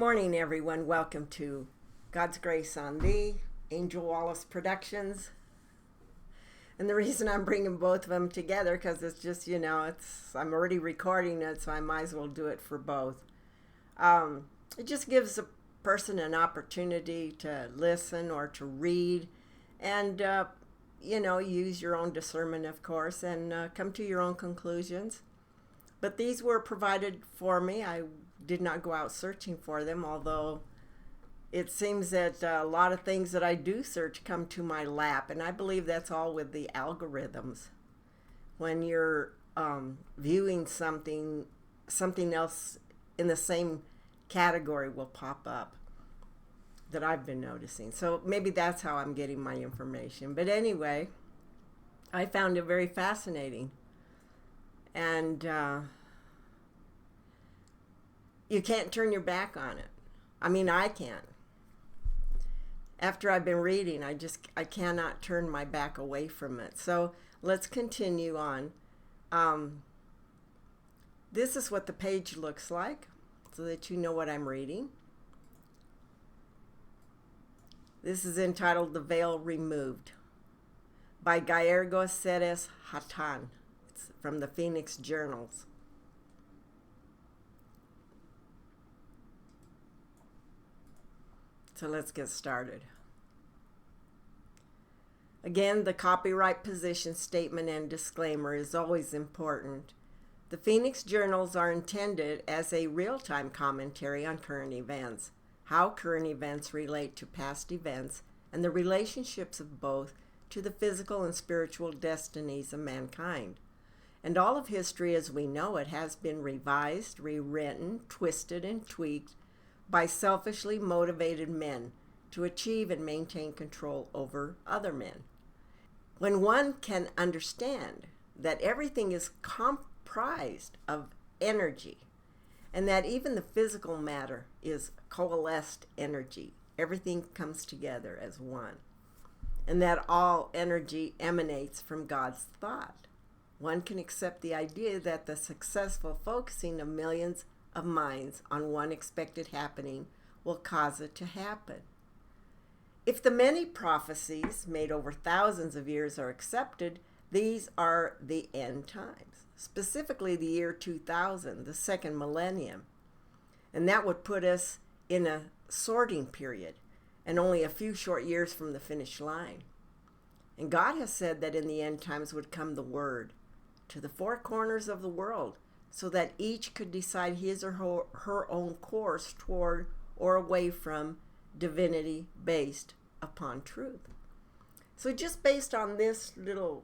morning, everyone. Welcome to God's Grace on Thee, Angel Wallace Productions. And the reason I'm bringing both of them together, because it's just, I'm already recording it, so I might as well do it for both. It just gives a person an opportunity to listen or to read and, use your own discernment, of course, and come to your own conclusions. But these were provided for me. I did not go out searching for them, although it seems that a lot of things that I do search come to my lap, and I believe that's all with the algorithms. When you're viewing something else in the same category will pop up that I've been noticing. So maybe that's how I'm getting my information. But anyway, I found it very fascinating. And you can't turn your back on it. I mean, I can't. After I've been reading, I cannot turn my back away from it. So let's continue on. This is what the page looks like, so that you know what I'm reading. This is entitled The Veil Removed by Gallegos Ceres Hatan. It's from the Phoenix Journals. So let's get started. Again, the copyright position statement and disclaimer is always important. The Phoenix Journals are intended as a real-time commentary on current events, how current events relate to past events, and the relationships of both to the physical and spiritual destinies of mankind. And all of history as we know it has been revised, rewritten, twisted, and tweaked by selfishly motivated men to achieve and maintain control over other men. When one can understand that everything is comprised of energy, and that even the physical matter is coalesced energy, everything comes together as one, and that all energy emanates from God's thought, one can accept the idea that the successful focusing of millions of minds on one expected happening will cause it to happen. If the many prophecies made over thousands of years are accepted, these are the end times, specifically the year 2000, the second millennium. And that would put us in a sorting period and only a few short years from the finish line. And God has said that in the end times would come the word to the four corners of the world, so that each could decide his or her own course toward or away from divinity based upon truth. So just based on this little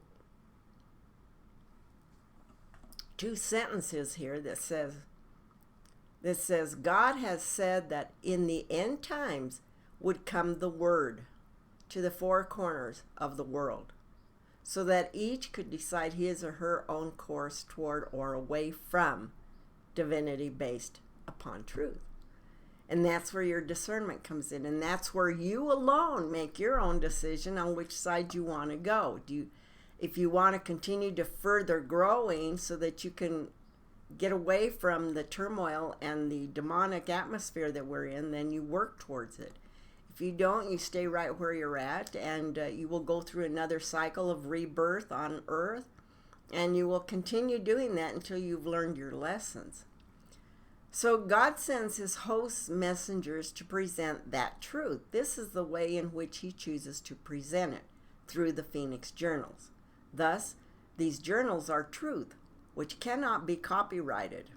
two sentences here that says God has said that in the end times would come the word to the four corners of the world, so that each could decide his or her own course toward or away from divinity based upon truth. And that's where your discernment comes in, and that's where you alone make your own decision on which side you want to go. If you want to continue to further growing so that you can get away from the turmoil and the demonic atmosphere that we're in, then you work towards it. If you don't, you stay right where you're at, and you will go through another cycle of rebirth on earth, and you will continue doing that until you've learned your lessons. So God sends his hosts messengers to present that truth. This is the way in which he chooses to present it, through the Phoenix Journals. Thus, these journals are truth, which cannot be copyrighted.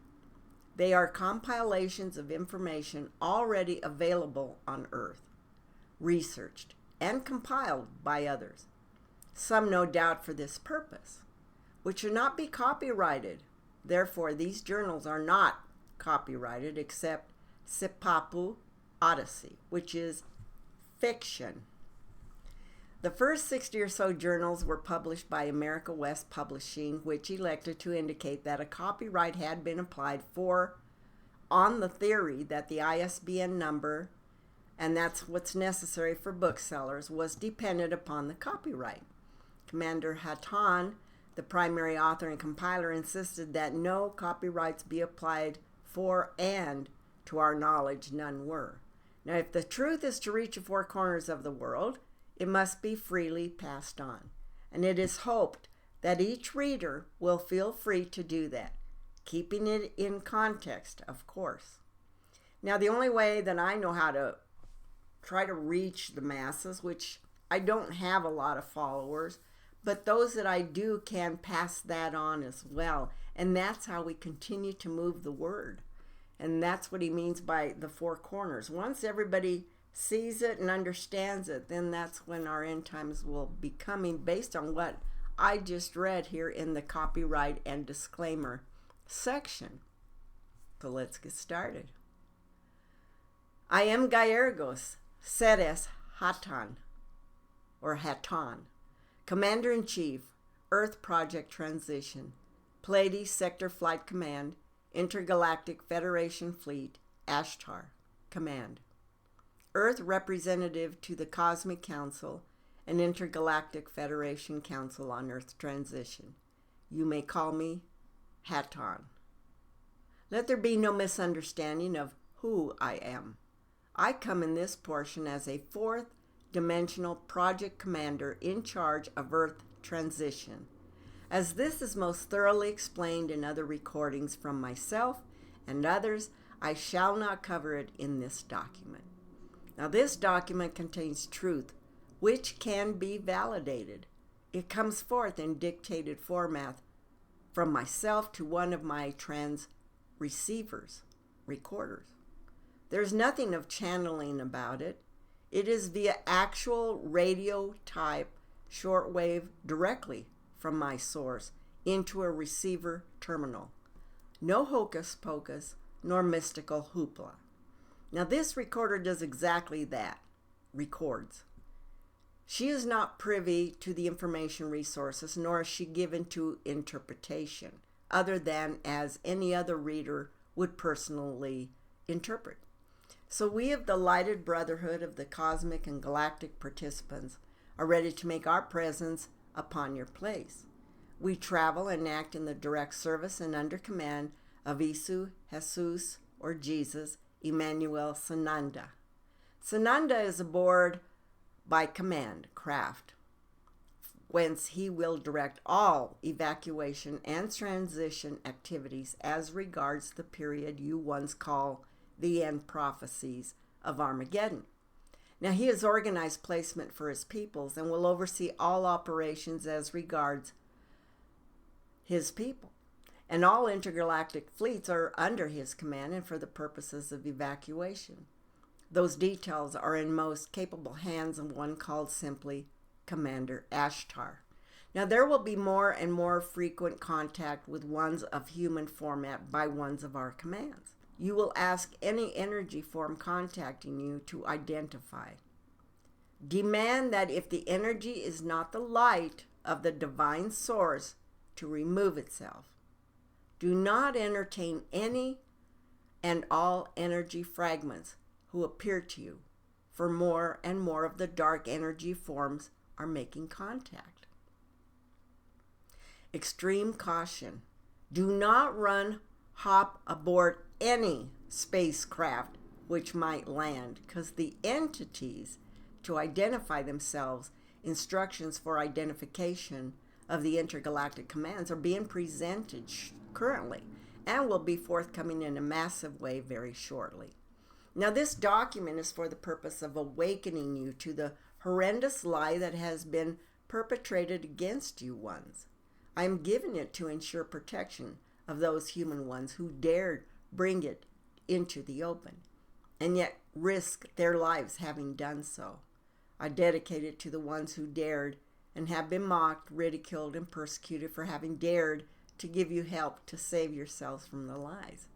They are compilations of information already available on earth, researched and compiled by others, some no doubt for this purpose, which should not be copyrighted. Therefore, these journals are not copyrighted except Sipapu Odyssey, which is fiction. The first 60 or so journals were published by America West Publishing, which elected to indicate that a copyright had been applied for on the theory that the ISBN number, and that's what's necessary for booksellers, was dependent upon the copyright. Commander Hatan, the primary author and compiler, insisted that no copyrights be applied for and to our knowledge none were. Now, if the truth is to reach the four corners of the world, it must be freely passed on. And it is hoped that each reader will feel free to do that, keeping it in context, of course. Now, the only way that I know how to try to reach the masses, which I don't have a lot of followers, but those that I do can pass that on as well. And that's how we continue to move the word. And that's what he means by the four corners. Once everybody sees it and understands it, then that's when our end times will be coming, based on what I just read here in the copyright and disclaimer section. So let's get started. I am Gallegos Ceres Hatan, or Hatan, Commander-in-Chief, Earth Project Transition, Pleiades Sector Flight Command, Intergalactic Federation Fleet, ASHTAR, Command. Earth Representative to the Cosmic Council and Intergalactic Federation Council on Earth Transition. You may call me Hatan. Let there be no misunderstanding of who I am. I come in this portion as a fourth dimensional project commander in charge of Earth Transition. As this is most thoroughly explained in other recordings from myself and others, I shall not cover it in this document. Now, this document contains truth which can be validated. It comes forth in dictated format from myself to one of my recorders. There's nothing of channeling about it. It is via actual radio type shortwave directly from my source into a receiver terminal. No hocus pocus nor mystical hoopla. Now, this recorder does exactly that, records. She is not privy to the information resources, nor is she given to interpretation, other than as any other reader would personally interpret. So we of the lighted brotherhood of the cosmic and galactic participants are ready to make our presence upon your place. We travel and act in the direct service and under command of Isu, Jesus, or Jesus, Emmanuel Sananda. Sananda is aboard by command craft, whence he will direct all evacuation and transition activities as regards the period you once call the end prophecies of Armageddon. Now, he has organized placement for his peoples and will oversee all operations as regards his people. And all intergalactic fleets are under his command and for the purposes of evacuation. Those details are in most capable hands of one called simply Commander ASHTAR. Now, there will be more and more frequent contact with ones of human format by ones of our commands. You will ask any energy form contacting you to identify. Demand that if the energy is not the light of the divine source, to remove itself. Do not entertain any and all energy fragments who appear to you, for more and more of the dark energy forms are making contact. Extreme caution. Do not hop aboard any spacecraft which might land, because the entities to identify themselves, instructions for identification of the intergalactic commands are being presented currently and will be forthcoming in a massive way very shortly. Now, this document is for the purpose of awakening you to the horrendous lie that has been perpetrated against you ones. I am giving it to ensure protection of those human ones who dared bring it into the open, and yet risk their lives having done so. I dedicate it to the ones who dared and have been mocked, ridiculed, and persecuted for having dared to give you help to save yourselves from the lies.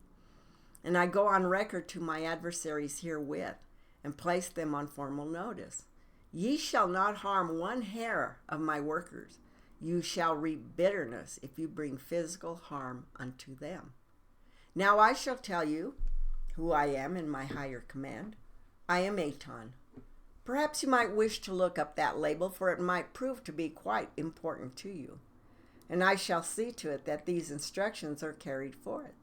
And I go on record to my adversaries herewith and place them on formal notice. Ye shall not harm one hair of my workers. You shall reap bitterness if you bring physical harm unto them. Now I shall tell you who I am in my higher command. I am Aton. Perhaps you might wish to look up that label, for it might prove to be quite important to you. And I shall see to it that these instructions are carried forth.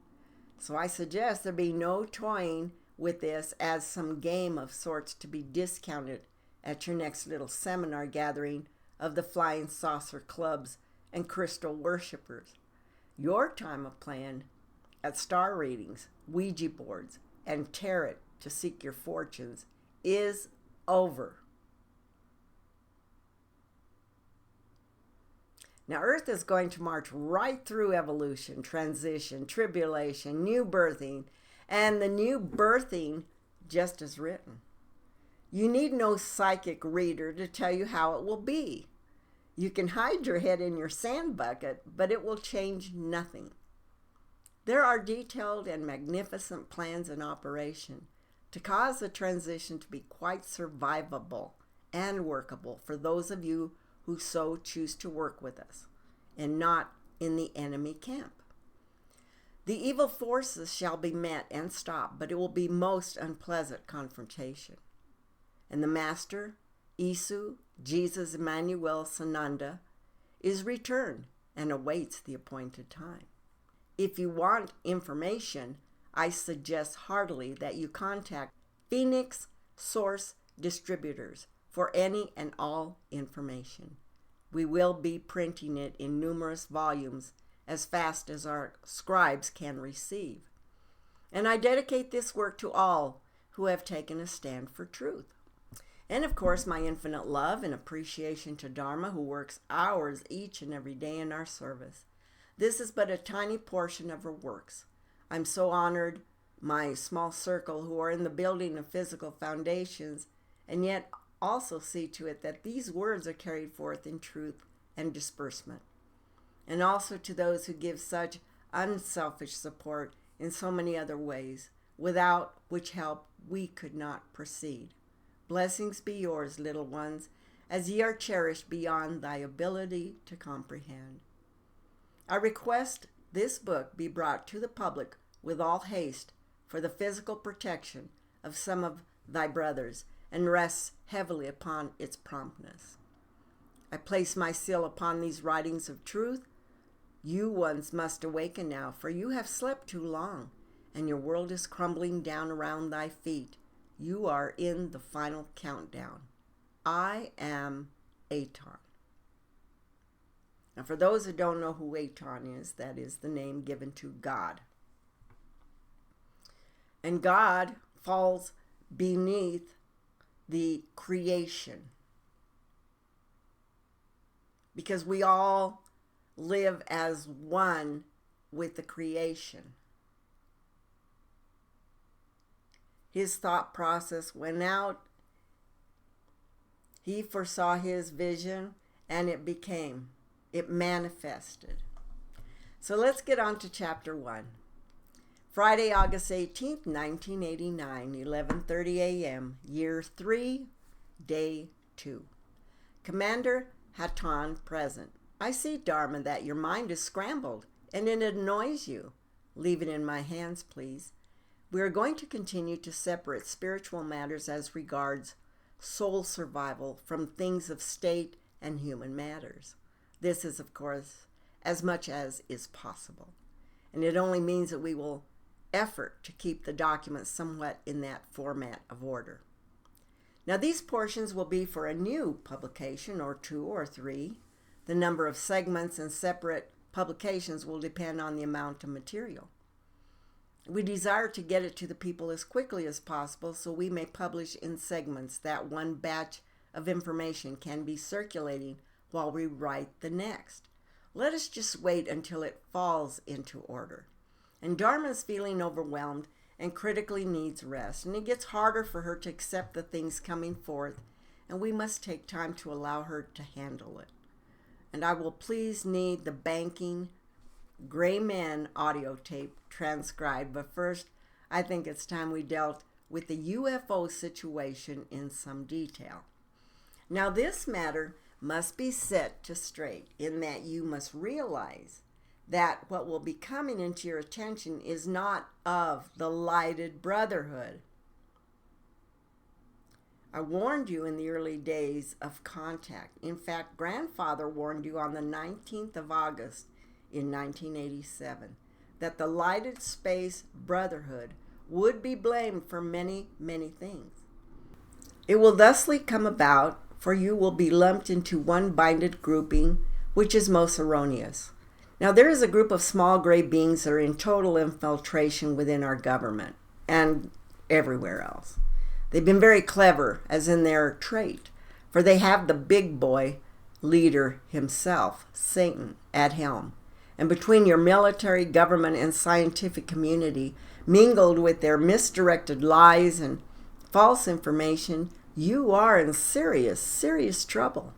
So I suggest there be no toying with this as some game of sorts to be discounted at your next little seminar gathering of the flying saucer clubs and crystal worshippers. Your time of playing at star readings, Ouija boards, and tarot to seek your fortunes is over. Now, Earth is going to march right through evolution, transition, tribulation, new birthing, and the new birthing just as written. You need no psychic reader to tell you how it will be. You can hide your head in your sand bucket, but it will change nothing. There are detailed and magnificent plans in operation to cause the transition to be quite survivable and workable for those of you who so choose to work with us and not in the enemy camp. The evil forces shall be met and stopped, but it will be most unpleasant confrontation. And the Master, Isu, Jesus Emmanuel Sananda, is returned and awaits the appointed time. If you want information, I suggest heartily that you contact Phoenix Source Distributors for any and all information. We will be printing it in numerous volumes as fast as our scribes can receive. And I dedicate this work to all who have taken a stand for truth. And of course, my infinite love and appreciation to Dharma, who works hours each and every day in our service. This is but a tiny portion of her works. I'm so honored, my small circle who are in the building of physical foundations, and yet also see to it that these words are carried forth in truth and disbursement. And also to those who give such unselfish support in so many other ways, without which help we could not proceed. Blessings be yours, little ones, as ye are cherished beyond thy ability to comprehend. I request this book be brought to the public with all haste for the physical protection of some of thy brothers, and rests heavily upon its promptness. I place my seal upon these writings of truth. You ones must awaken now, for you have slept too long, and your world is crumbling down around thy feet. You are in the final countdown. I am Aton. Now, for those who don't know who Aton is, that is the name given to God. And God falls beneath the creation, because we all live as one with the creation. His thought process went out. He foresaw his vision, and it became. It manifested. So let's get on to chapter 1. Friday, August 18th, 1989, 11:30 a.m., year 3, day 2. Commander Hatan present. I see, Dharma, that your mind is scrambled, and it annoys you. Leave it in my hands, please. We are going to continue to separate spiritual matters as regards soul survival from things of state and human matters. This is, of course, as much as is possible. And it only means that we will effort to keep the documents somewhat in that format of order. Now, these portions will be for a new publication, or 2 or 3. The number of segments and separate publications will depend on the amount of material. We desire to get it to the people as quickly as possible so we may publish in segments that one batch of information can be circulating while we write the next. Let us just wait until it falls into order. And Dharma is feeling overwhelmed and critically needs rest, and it gets harder for her to accept the things coming forth, and we must take time to allow her to handle it. And I will please need the banking Gray Men audio tape transcribed, but first I think it's time we dealt with the UFO situation in some detail. Now, this matter must be set to straight in that you must realize that what will be coming into your attention is not of the lighted brotherhood. I warned you in the early days of contact. In fact, Grandfather warned you on the 19th of August in 1987 that the lighted space brotherhood would be blamed for many, many things. It will thusly come about, for you will be lumped into one binded grouping, which is most erroneous. Now, there is a group of small gray beings that are in total infiltration within our government and everywhere else. They've been very clever, as in their trait, for they have the big boy leader himself, Satan, at helm. And between your military, government, and scientific community, mingled with their misdirected lies and false information, you are in serious, serious trouble.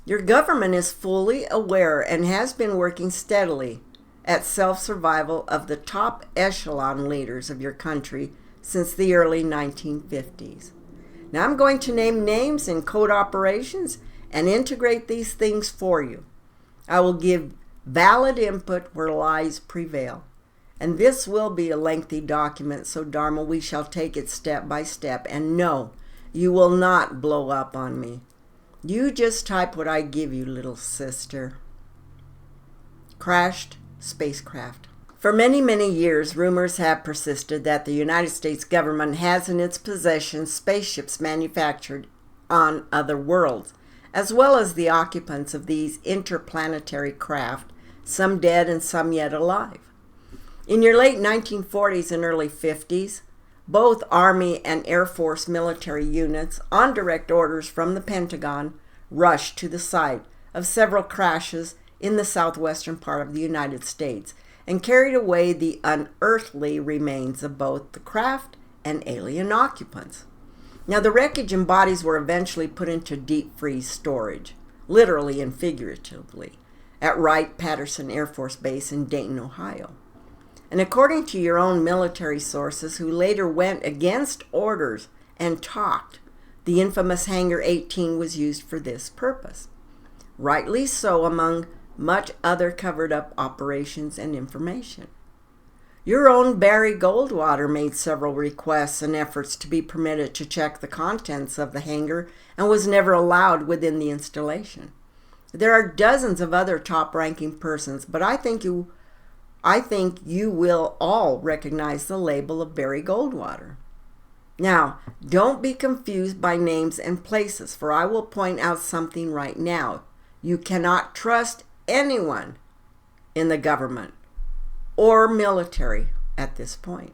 Your government is fully aware and has been working steadily at self-survival of the top echelon leaders of your country since the early 1950s. Now I'm going to name names and code operations and integrate these things for you. I will give valid input where lies prevail. And this will be a lengthy document, so Dharma, we shall take it step by step. And no, you will not blow up on me. You just type what I give you, little sister. Crashed spacecraft. For many, many years, rumors have persisted that the United States government has in its possession spaceships manufactured on other worlds, as well as the occupants of these interplanetary craft, some dead and some yet alive. In your late 1940s and early 50s, both Army and Air Force military units, on direct orders from the Pentagon, rushed to the site of several crashes in the southwestern part of the United States and carried away the unearthly remains of both the craft and alien occupants. Now, the wreckage and bodies were eventually put into deep freeze storage, literally and figuratively, at Wright-Patterson Air Force Base in Dayton, Ohio. And according to your own military sources, who later went against orders and talked, the infamous Hangar 18 was used for this purpose. Rightly so, among much other covered-up operations and information. Your own Barry Goldwater made several requests and efforts to be permitted to check the contents of the hangar and was never allowed within the installation. There are dozens of other top-ranking persons, but I think you will all recognize the label of Barry Goldwater. Now, don't be confused by names and places, for I will point out something right now. You cannot trust anyone in the government or military at this point.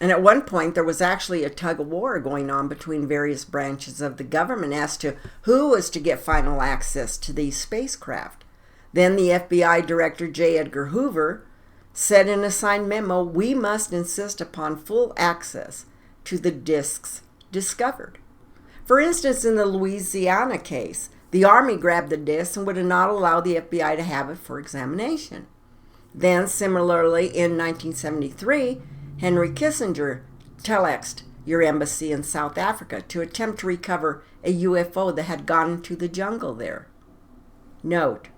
And at one point, there was actually a tug of war going on between various branches of the government as to who was to get final access to these spacecraft. Then the FBI Director J. Edgar Hoover said in a signed memo, we must insist upon full access to the disks discovered. For instance, in the Louisiana case, the Army grabbed the disks and would not allow the FBI to have it for examination. Then, similarly, in 1973, Henry Kissinger telexed your embassy in South Africa to attempt to recover a UFO that had gone into the jungle there. Note,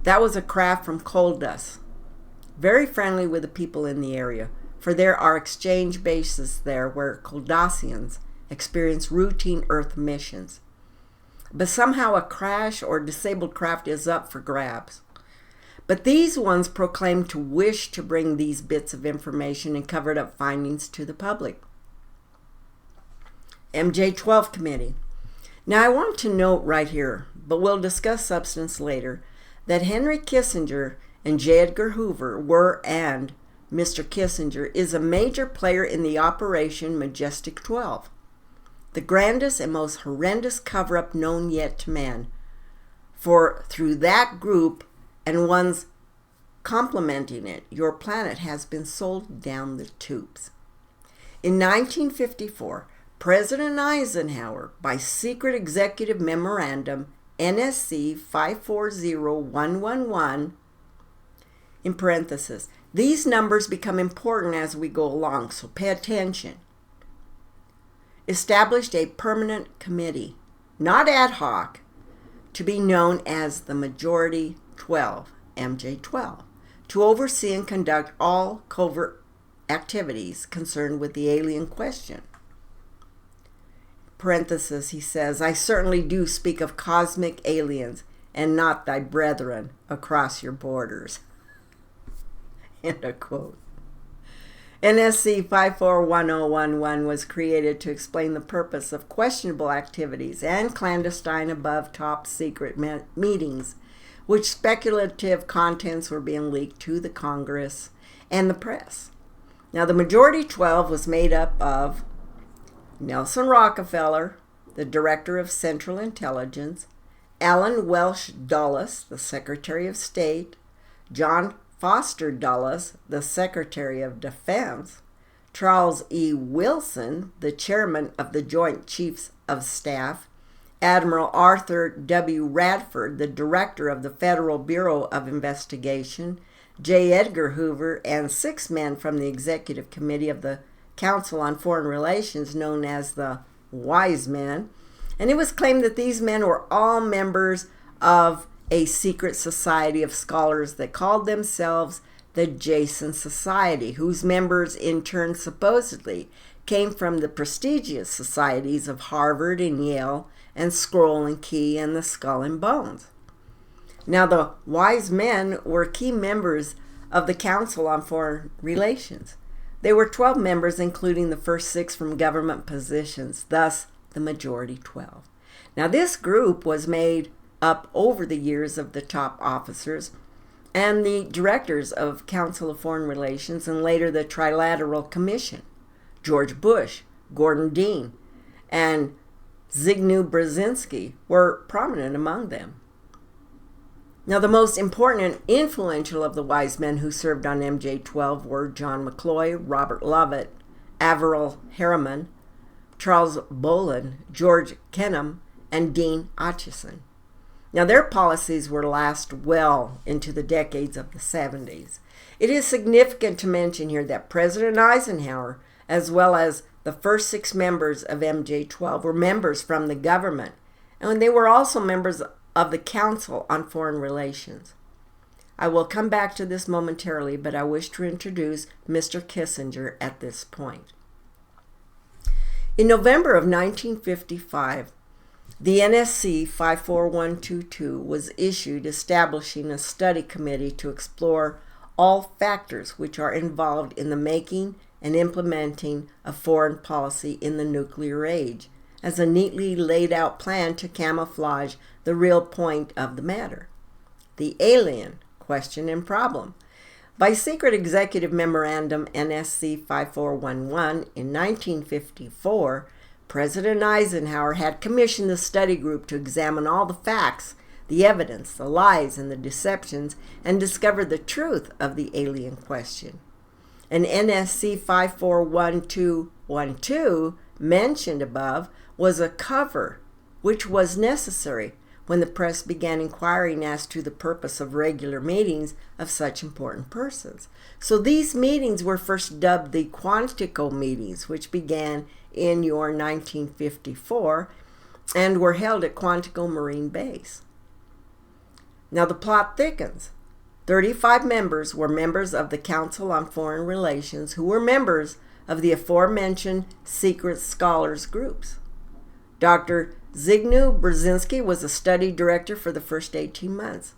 that was a craft from Coal Dust, very friendly with the people in the area, for there are exchange bases there where Koldassians experience routine Earth missions. But somehow a crash or disabled craft is up for grabs. But these ones proclaim to wish to bring these bits of information and covered up findings to the public. MJ-12 Committee. Now I want to note right here, but we'll discuss substance later, that Henry Kissinger and J. Edgar Hoover were, and Mr. Kissinger is a major player in the Operation Majestic 12, the grandest and most horrendous cover-up known yet to man. For through that group and ones complementing it, your planet has been sold down the tubes. In 1954, President Eisenhower, by secret executive memorandum NSC 540111, in parentheses, these numbers become important as we go along, so pay attention, established a permanent committee, not ad hoc, to be known as the Majority 12, MJ-12, to oversee and conduct all covert activities concerned with the alien question. Parenthesis, he says, I certainly do speak of cosmic aliens and not thy brethren across your borders. End of quote. NSC 541011 was created to explain the purpose of questionable activities and clandestine above top secret meetings, which speculative contents were being leaked to the Congress and the press. Now, the Majority 12 was made up of Nelson Rockefeller, the Director of Central Intelligence, Alan Welsh Dulles, the Secretary of State, John Foster Dulles, the Secretary of Defense, Charles E. Wilson, the Chairman of the Joint Chiefs of Staff, Admiral Arthur W. Radford, the Director of the Federal Bureau of Investigation, J. Edgar Hoover, and 6 men from the Executive Committee of the Council on Foreign Relations, known as the Wise Men. And it was claimed that these men were all members of a secret society of scholars that called themselves the Jason Society, whose members in turn supposedly came from the prestigious societies of Harvard and Yale and Scroll and Key and the Skull and Bones. Now, the Wise Men were key members of the Council on Foreign Relations. They were 12 members, including the first 6 from government positions, thus the Majority 12. Now, this group was made up over the years of the top officers and the directors of Council of Foreign Relations and later the Trilateral Commission. George Bush, Gordon Dean, and Zbigniew Brzezinski were prominent among them. Now, the most important and influential of the Wise Men who served on MJ-12 were John McCloy, Robert Lovett, Averell Harriman, Charles Boland, George Kennan, and Dean Acheson. Now, their policies were last well into the decades of the 70s. It is significant to mention here that President Eisenhower, as well as the first 6 members of MJ-12, were members from the government, and they were also members of the Council on Foreign Relations. I will come back to this momentarily, but I wish to introduce Mr. Kissinger at this point. In November of 1955, the NSC 54122 was issued establishing a study committee to explore all factors which are involved in the making and implementing of foreign policy in the nuclear age, as a neatly laid out plan to camouflage the real point of the matter, the alien question and problem. By secret executive memorandum NSC 5411 in 1954, President Eisenhower had commissioned the study group to examine all the facts, the evidence, the lies, and the deceptions, and discover the truth of the alien question. And NSC 541212, mentioned above, was a cover which was necessary when the press began inquiring as to the purpose of regular meetings of such important persons. So these meetings were first dubbed the Quantico meetings, which began in your 1954 and were held at Quantico Marine Base. Now the plot thickens. 35 members were members of the Council on Foreign Relations who were members of the aforementioned secret scholars groups. Dr. Zbigniew Brzezinski was a study director for the first 18 months.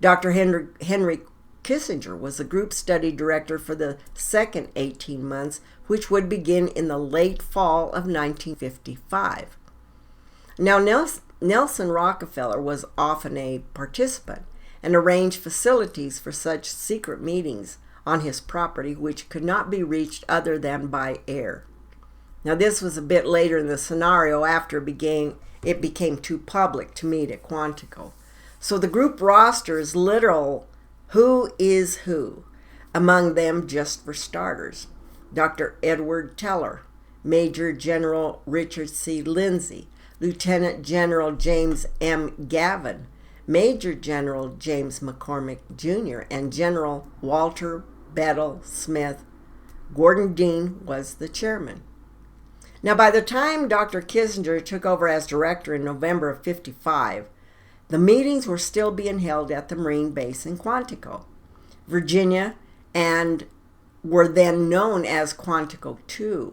Dr. Henry Kissinger was the group study director for the second 18 months, which would begin in the late fall of 1955. Now, Nelson Rockefeller was often a participant and arranged facilities for such secret meetings on his property, which could not be reached other than by air. Now, this was a bit later in the scenario after it became too public to meet at Quantico. So the group roster is literal who is who. Among them, just for starters, Dr. Edward Teller, Major General Richard C. Lindsay, Lieutenant General James M. Gavin, Major General James McCormick Jr., and General Walter Bedell Smith. Gordon Dean was the chairman. Now, by the time Dr. Kissinger took over as director in November of 55, the meetings were still being held at the Marine Base in Quantico, Virginia, and were then known as Quantico II.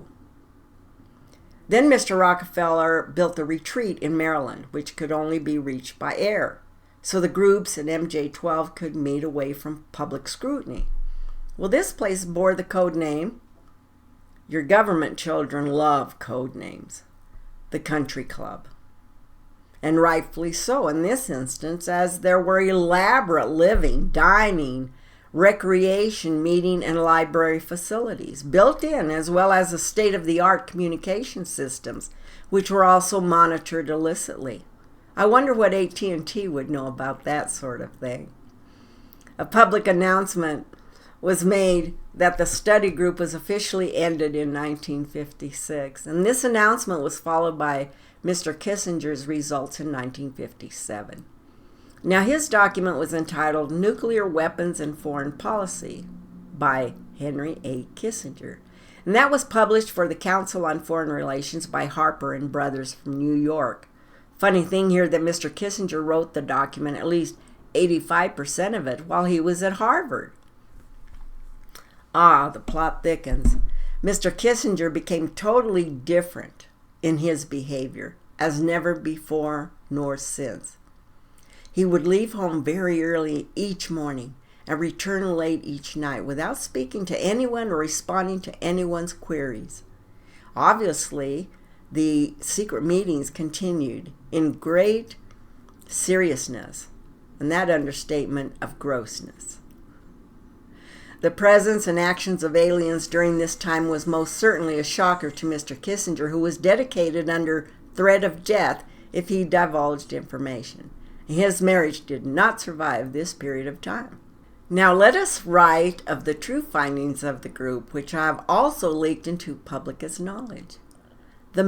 Then Mr. Rockefeller built a retreat in Maryland, which could only be reached by air, so the groups in MJ-12 could meet away from public scrutiny. Well, this place bore the code name Your government children love code names. The Country Club. And rightfully so in this instance, as there were elaborate living, dining, recreation, meeting, and library facilities built in, as well as a state-of-the-art communication systems, which were also monitored illicitly. I wonder what AT&T would know about that sort of thing. A public announcement was made that the study group was officially ended in 1956, and this announcement was followed by Mr. Kissinger's results in 1957. Now, his document was entitled Nuclear Weapons and Foreign Policy by Henry A. Kissinger, and that was published for the Council on Foreign Relations by Harper and Brothers from New York. Funny thing here that Mr. Kissinger wrote the document, at least 85% of it, while he was at Harvard. The plot thickens. Mr. Kissinger became totally different in his behavior, as never before nor since. He would leave home very early each morning and return late each night without speaking to anyone or responding to anyone's queries. Obviously, the secret meetings continued in great seriousness, and that understatement of grossness. The presence and actions of aliens during this time was most certainly a shocker to Mr. Kissinger, who was dedicated under threat of death if he divulged information. His marriage did not survive this period of time. Now let us write of the true findings of the group, which I have also leaked into public as knowledge. The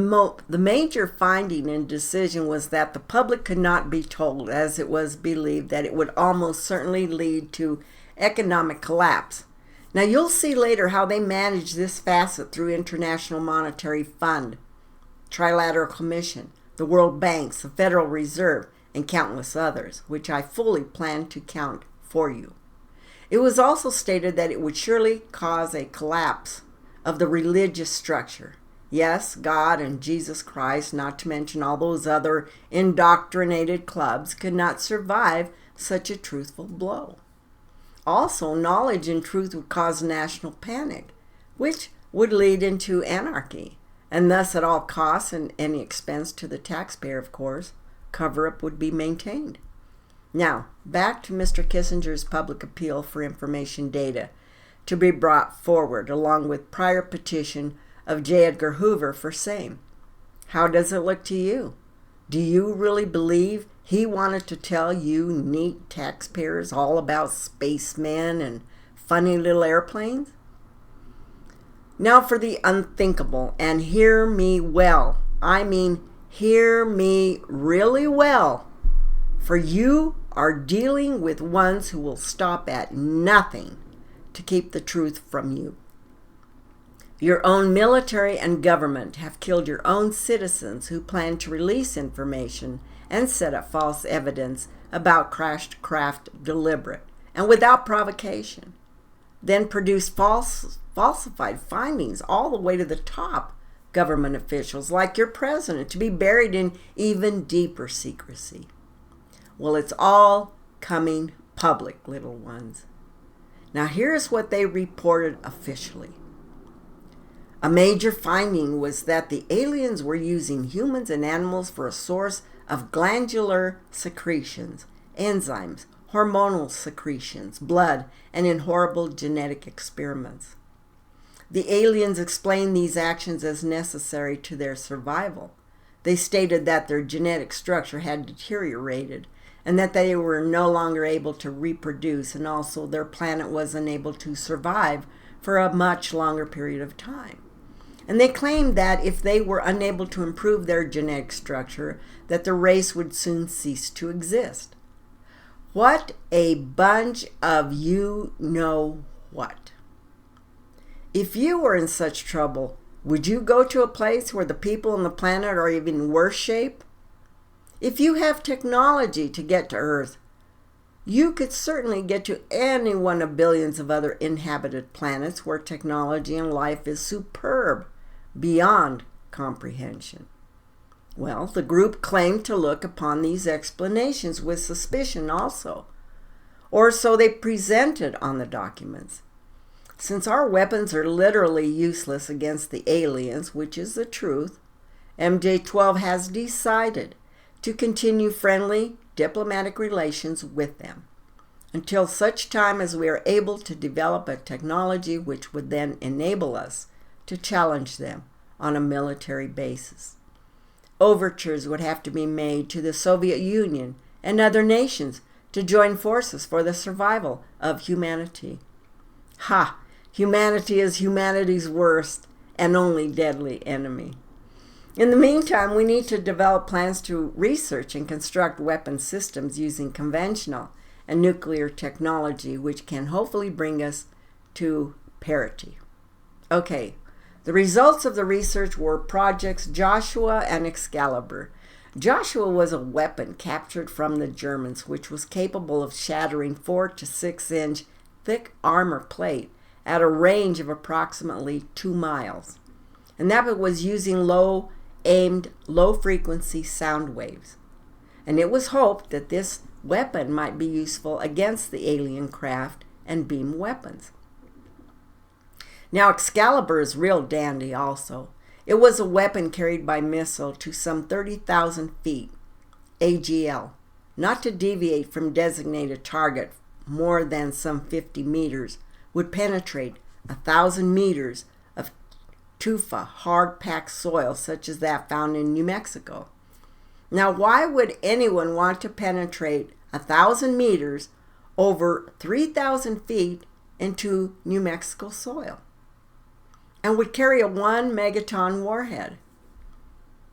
major finding and decision was that the public could not be told, as it was believed that it would almost certainly lead to economic collapse. Now you'll see later how they managed this facet through International Monetary Fund, Trilateral Commission, the World Banks, the Federal Reserve, and countless others, which I fully plan to count for you. It was also stated that it would surely cause a collapse of the religious structure. Yes, God and Jesus Christ, not to mention all those other indoctrinated clubs, could not survive such a truthful blow. Also, knowledge and truth would cause national panic, which would lead into anarchy, and thus at all costs and any expense to the taxpayer, of course, cover-up would be maintained. Now, back to Mr. Kissinger's public appeal for information data to be brought forward, along with prior petition of J. Edgar Hoover for same. How does it look to you? Do you really believe he wanted to tell you neat taxpayers all about spacemen and funny little airplanes? Now for the unthinkable, and hear me well. I mean, hear me really well. For you are dealing with ones who will stop at nothing to keep the truth from you. Your own military and government have killed your own citizens who plan to release information and set up false evidence about crashed craft deliberate and without provocation, then produce falsified findings all the way to the top government officials like your president to be buried in even deeper secrecy. Well, it's all coming public, little ones. Now here's what they reported officially. A major finding was that the aliens were using humans and animals for a source of glandular secretions, enzymes, hormonal secretions, blood, and in horrible genetic experiments. The aliens explained these actions as necessary to their survival. They stated that their genetic structure had deteriorated and that they were no longer able to reproduce, and also their planet was unable to survive for a much longer period of time. And they claimed that if they were unable to improve their genetic structure, that the race would soon cease to exist. What a bunch of you-know-what. If you were in such trouble, would you go to a place where the people on the planet are even in worse shape? If you have technology to get to Earth, you could certainly get to any one of billions of other inhabited planets where technology and life is superb, beyond comprehension. Well, the group claimed to look upon these explanations with suspicion also, or so they presented on the documents. Since our weapons are literally useless against the aliens, which is the truth, MJ-12 has decided to continue friendly diplomatic relations with them until such time as we are able to develop a technology which would then enable us to challenge them on a military basis. Overtures would have to be made to the Soviet Union and other nations to join forces for the survival of humanity. Ha! Humanity is humanity's worst and only deadly enemy. In the meantime, we need to develop plans to research and construct weapon systems using conventional and nuclear technology, which can hopefully bring us to parity. Okay, the results of the research were projects Joshua and Excalibur. Joshua was a weapon captured from the Germans, which was capable of shattering 4 to 6 inch thick armor plate at a range of approximately 2 miles. And that was using low-aimed, low-frequency sound waves. And it was hoped that this weapon might be useful against the alien craft and beam weapons. Now, Excalibur is real dandy also. It was a weapon carried by missile to some 30,000 feet, AGL, not to deviate from designated target more than some 50 meters, would penetrate 1,000 meters of tufa, hard-packed soil such as that found in New Mexico. Now, why would anyone want to penetrate 1,000 meters over 3,000 feet into New Mexico soil and would carry a 1 megaton warhead?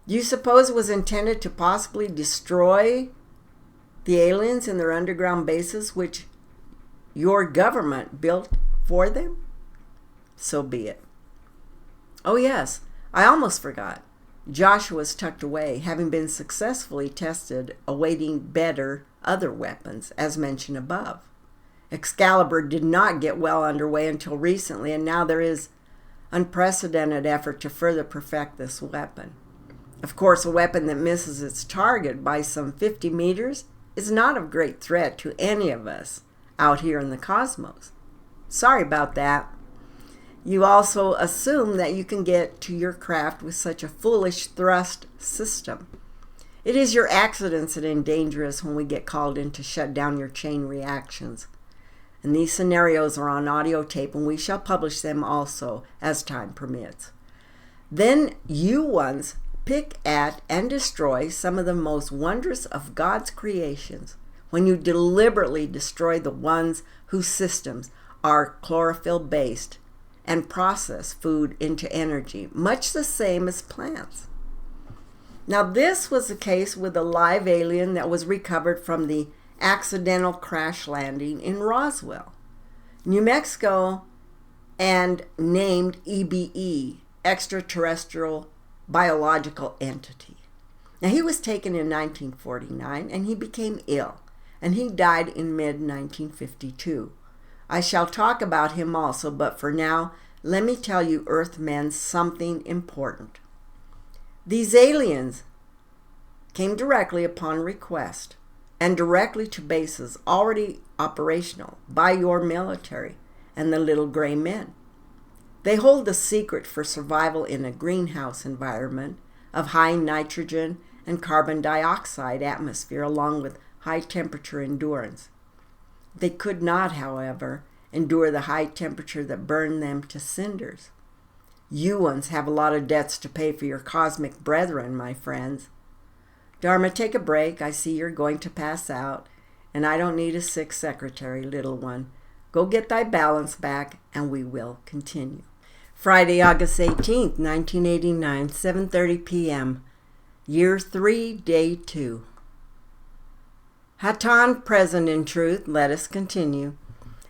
Do you suppose it was intended to possibly destroy the aliens in their underground bases, which your government built for them? So be it. Oh yes, I almost forgot. Joshua's tucked away, having been successfully tested, awaiting better other weapons, as mentioned above. Excalibur did not get well underway until recently, and now there is unprecedented effort to further perfect this weapon. Of course, a weapon that misses its target by some 50 meters is not of great threat to any of us out here in the cosmos. Sorry about that. You also assume that you can get to your craft with such a foolish thrust system. It is your accidents that endanger us when we get called in to shut down your chain reactions. And these scenarios are on audio tape, and we shall publish them also as time permits. Then you ones pick at and destroy some of the most wondrous of God's creations when you deliberately destroy the ones whose systems are chlorophyll-based and process food into energy, much the same as plants. Now, this was the case with a live alien that was recovered from the accidental crash landing in Roswell, New Mexico, and named EBE, Extraterrestrial Biological Entity. Now, he was taken in 1949, and he became ill, and he died in mid-1952. I shall talk about him also, but for now, let me tell you, Earthmen, something important. These aliens came directly upon request and directly to bases already operational by your military and the little gray men. They hold the secret for survival in a greenhouse environment of high nitrogen and carbon dioxide atmosphere along with high temperature endurance. They could not, however, endure the high temperature that burned them to cinders. You ones have a lot of debts to pay for your cosmic brethren, my friends. Dharma, take a break. I see you're going to pass out, and I don't need a sick secretary, little one. Go get thy balance back, and we will continue. Friday, August 18th, 1989, 7:30 p.m., Year 3, Day 2. Hatan, present in truth, let us continue.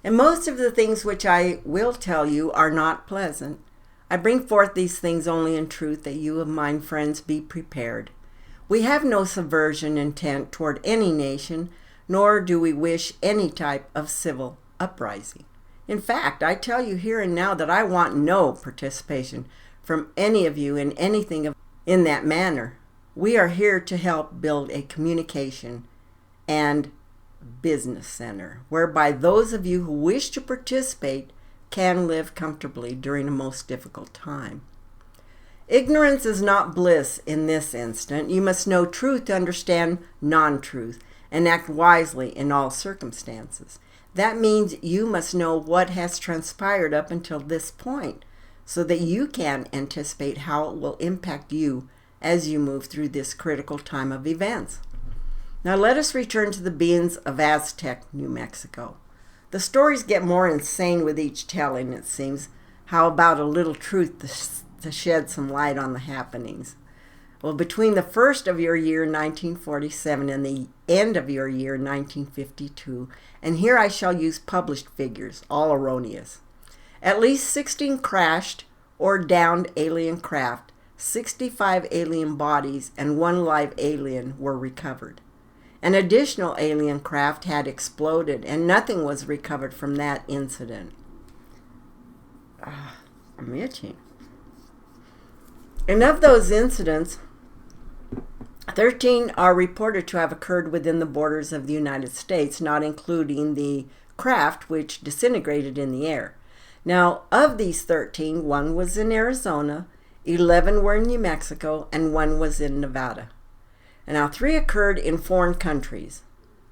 And most of the things which I will tell you are not pleasant. I bring forth these things only in truth, that you of mine friends be prepared. We have no subversion intent toward any nation, nor do we wish any type of civil uprising. In fact, I tell you here and now that I want no participation from any of you in anything in that manner. We are here to help build a communication and business center, whereby those of you who wish to participate can live comfortably during a most difficult time. Ignorance is not bliss in this instant. You must know truth to understand non-truth and act wisely in all circumstances. That means you must know what has transpired up until this point so that you can anticipate how it will impact you as you move through this critical time of events. Now let us return to the beings of Aztec, New Mexico. The stories get more insane with each telling, it seems. How about a little truth to shed some light on the happenings? Well, between the first of your year 1947 and the end of your year 1952, and here I shall use published figures, all erroneous, at least 16 crashed or downed alien craft, 65 alien bodies, and 1 live alien were recovered. An additional alien craft had exploded, and nothing was recovered from that incident. I'm itching. And of those incidents, 13 are reported to have occurred within the borders of the United States, not including the craft which disintegrated in the air. Now, of these 13, 1 was in Arizona, 11 were in New Mexico, and 1 was in Nevada. And now 3 occurred in foreign countries.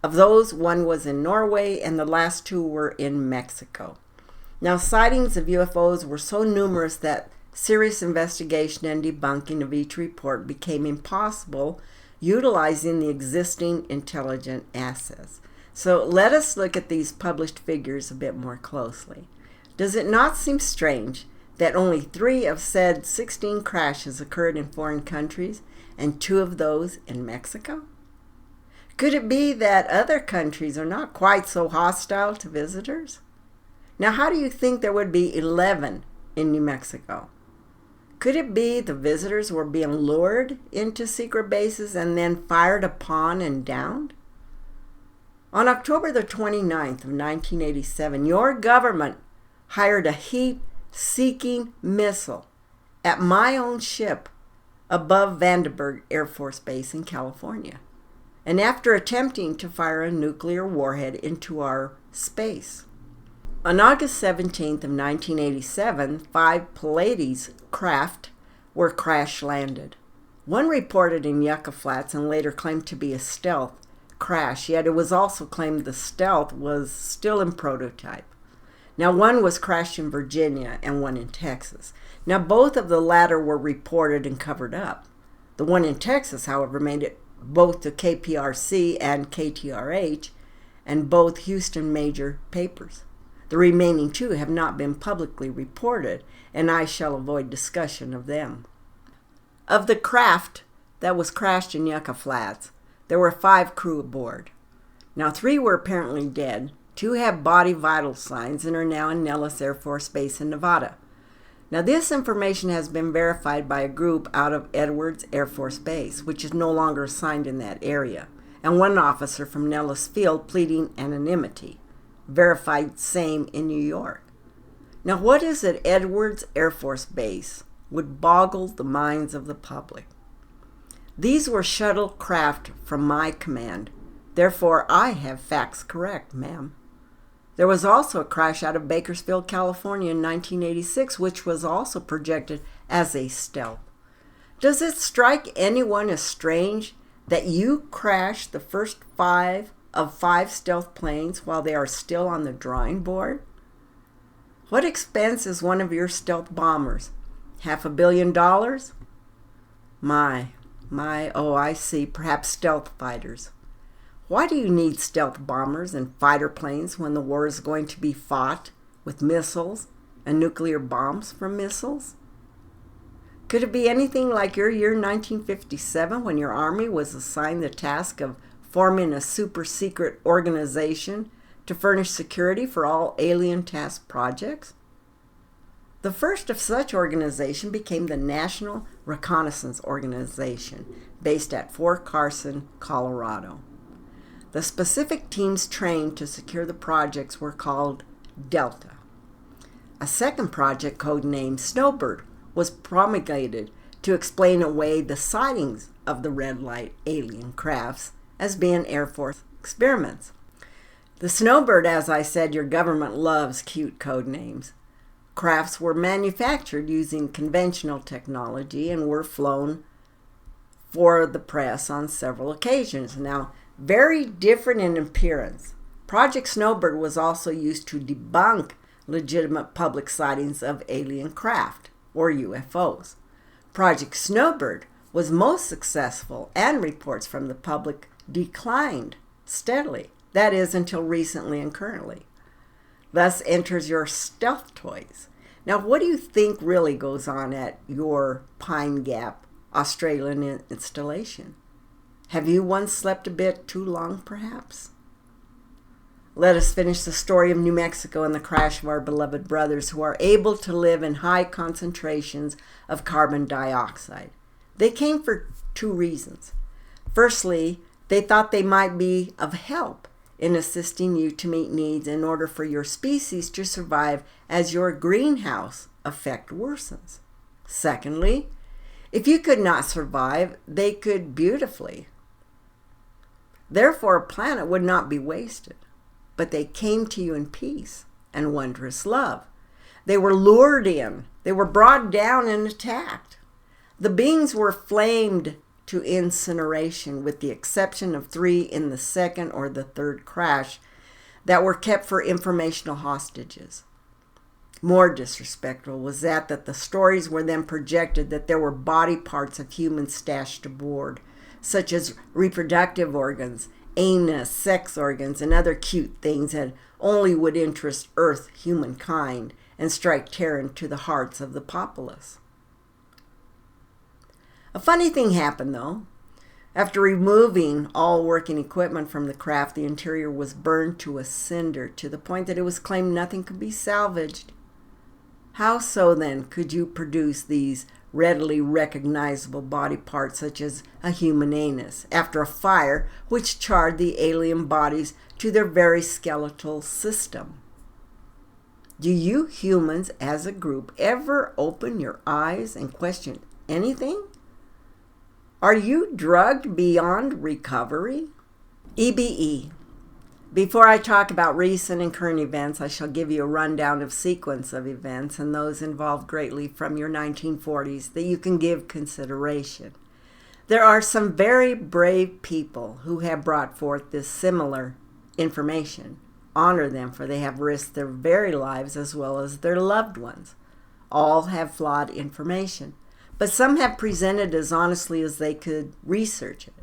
Of those, 1 was in Norway, and the last 2 were in Mexico. Now, sightings of UFOs were so numerous that serious investigation and debunking of each report became impossible utilizing the existing intelligent assets. So let us look at these published figures a bit more closely. Does it not seem strange that only 3 of said 16 crashes occurred in foreign countries and 2 of those in Mexico? Could it be that other countries are not quite so hostile to visitors? Now, how do you think there would be 11 in New Mexico? Could it be the visitors were being lured into secret bases and then fired upon and downed? On October the 29th of 1987, your government hired a heat-seeking missile at my own ship above Vandenberg Air Force Base in California, and after attempting to fire a nuclear warhead into our space. On August 17th of 1987, 5 Pleiades craft were crash-landed. 1 reported in Yucca Flats and later claimed to be a stealth crash, yet it was also claimed the stealth was still in prototype. Now, 1 was crashed in Virginia and 1 in Texas. Now, both of the latter were reported and covered up. The one in Texas, however, made it both to KPRC and KTRH and both Houston major papers. The remaining 2 have not been publicly reported, and I shall avoid discussion of them. Of the craft that was crashed in Yucca Flats, there were 5 crew aboard. Now, 3 were apparently dead, 2 have body vital signs and are now in Nellis Air Force Base in Nevada. Now, this information has been verified by a group out of Edwards Air Force Base, which is no longer assigned in that area, and 1 officer from Nellis Field pleading anonymity. Verified same in New York. Now, what is at Edwards Air Force Base would boggle the minds of the public. These were shuttle craft from my command. Therefore, I have facts correct, ma'am. There was also a crash out of Bakersfield, California in 1986, which was also projected as a stealth. Does it strike anyone as strange that you crashed the first 5 of 5 stealth planes while they are still on the drawing board? What expense is one of your stealth bombers? $500 million? Oh, I see, perhaps stealth fighters. Why do you need stealth bombers and fighter planes when the war is going to be fought with missiles and nuclear bombs from missiles? Could it be anything like your year 1957 when your Army was assigned the task of forming a super-secret organization to furnish security for all alien task projects? The first of such organization became the National Reconnaissance Organization, based at Fort Carson, Colorado. The specific teams trained to secure the projects were called Delta. A second project, codenamed Snowbird, was promulgated to explain away the sightings of the red light alien crafts as being Air Force experiments. The Snowbird, as I said, your government loves cute code names. crafts were manufactured using conventional technology and were flown for the press on several occasions. Now, very different in appearance. Project Snowbird was also used to debunk legitimate public sightings of alien craft, or UFOs. Project Snowbird was most successful, and reports from the public declined steadily. That is, until recently and currently. Thus enters your stealth toys. Now, what do you think really goes on at your Pine Gap Australian installation? Have you once slept a bit too long, perhaps? Let us finish the story of New Mexico and the crash of our beloved brothers who are able to live in high concentrations of carbon dioxide. They came for two reasons. Firstly, they thought they might be of help in assisting you to meet needs in order for your species to survive as your greenhouse effect worsens. Secondly, if you could not survive, they could beautifully. Therefore, a planet would not be wasted. But they came to you in peace and wondrous love. They were lured in. They were brought down and attacked. The beings were flamed to incineration, with the exception of 3 in the second or the third crash that were kept for informational hostages. More disrespectful was that the stories were then projected that there were body parts of humans stashed aboard, such as reproductive organs, anus, sex organs, and other cute things that only would interest Earth humankind and strike terror into the hearts of the populace. A funny thing happened, though. After removing all working equipment from the craft, the interior was burned to a cinder, to the point that it was claimed nothing could be salvaged. How so, then, could you produce these readily recognizable body parts such as a human anus after a fire which charred the alien bodies to their very skeletal system? Do you humans as a group ever open your eyes and question anything? Are you drugged beyond recovery? EBE. Before I talk about recent and current events, I shall give you a rundown of sequence of events, and those involved greatly from your 1940s that you can give consideration. There are some very brave people who have brought forth this similar information. Honor them, for they have risked their very lives as well as their loved ones. All have flawed information, but some have presented as honestly as they could research it.